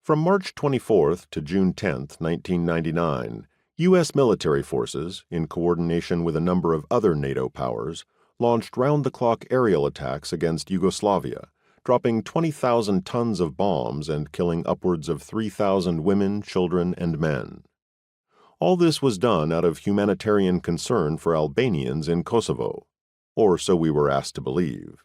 From March 24 to June 10, 1999, U.S. military forces, in coordination with a number of other NATO powers, launched round-the-clock aerial attacks against Yugoslavia, dropping 20,000 tons of bombs and killing upwards of 3,000 women, children, and men. All this was done out of humanitarian concern for Albanians in Kosovo, or so we were asked to believe.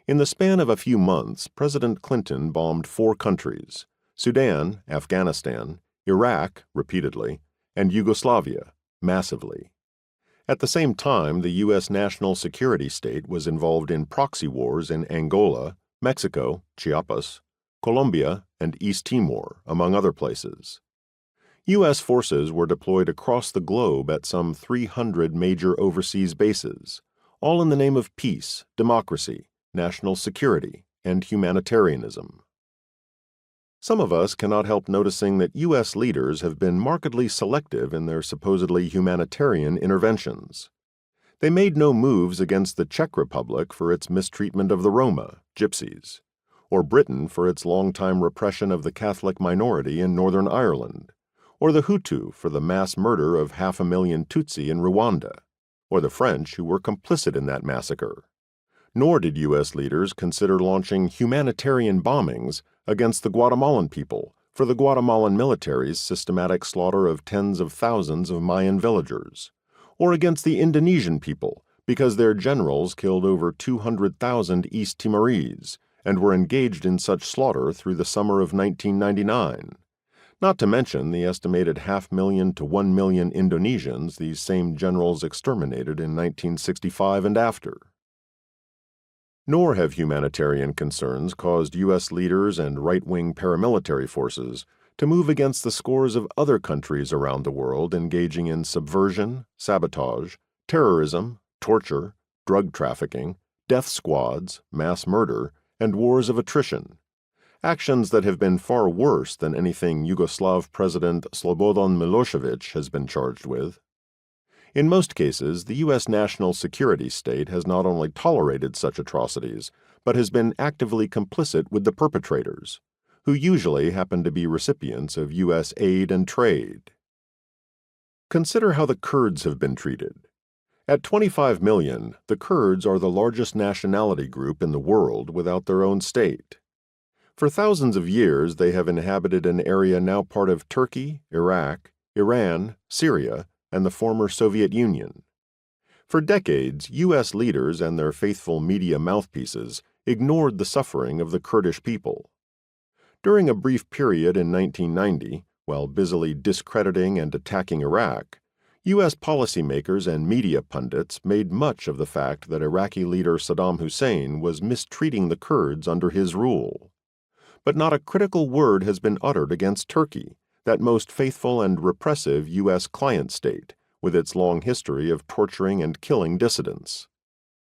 In the span of a few months, President Clinton bombed 4 countries: Sudan, Afghanistan, Iraq, repeatedly, and Yugoslavia, massively. At the same time, the U.S. national security state was involved in proxy wars in Angola, Mexico, Chiapas, Colombia, and East Timor, among other places. U.S. forces were deployed across the globe at some 300 major overseas bases, all in the name of peace, democracy, national security, and humanitarianism. Some of us cannot help noticing that U.S. leaders have been markedly selective in their supposedly humanitarian interventions. They made no moves against the Czech Republic for its mistreatment of the Roma, Gypsies, or Britain for its longtime repression of the Catholic minority in Northern Ireland, or the Hutu for the mass murder of 500,000 Tutsi in Rwanda, or the French who were complicit in that massacre. Nor did U.S. leaders consider launching humanitarian bombings against the Guatemalan people for the Guatemalan military's systematic slaughter of tens of thousands of Mayan villagers, or against the Indonesian people because their generals killed over 200,000 East Timorese and were engaged in such slaughter through the summer of 1999. Not to mention the estimated 500,000 to 1 million Indonesians these same generals exterminated in 1965 and after. Nor have humanitarian concerns caused U.S. leaders and right-wing paramilitary forces to move against the scores of other countries around the world engaging in subversion, sabotage, terrorism, torture, drug trafficking, death squads, mass murder, and wars of attrition. Actions that have been far worse than anything Yugoslav President Slobodan Milosevic has been charged with. In most cases, the U.S. national security state has not only tolerated such atrocities, but has been actively complicit with the perpetrators, who usually happen to be recipients of U.S. aid and trade. Consider how the Kurds have been treated. At 25 million, the Kurds are the largest nationality group in the world without their own state. For thousands of years, they have inhabited an area now part of Turkey, Iraq, Iran, Syria, and the former Soviet Union. For decades, U.S. leaders and their faithful media mouthpieces ignored the suffering of the Kurdish people. During a brief period in 1990, while busily discrediting and attacking Iraq, U.S. policymakers and media pundits made much of the fact that Iraqi leader Saddam Hussein was mistreating the Kurds under his rule. But not a critical word has been uttered against Turkey, that most faithful and repressive U.S. client state, with its long history of torturing and killing dissidents.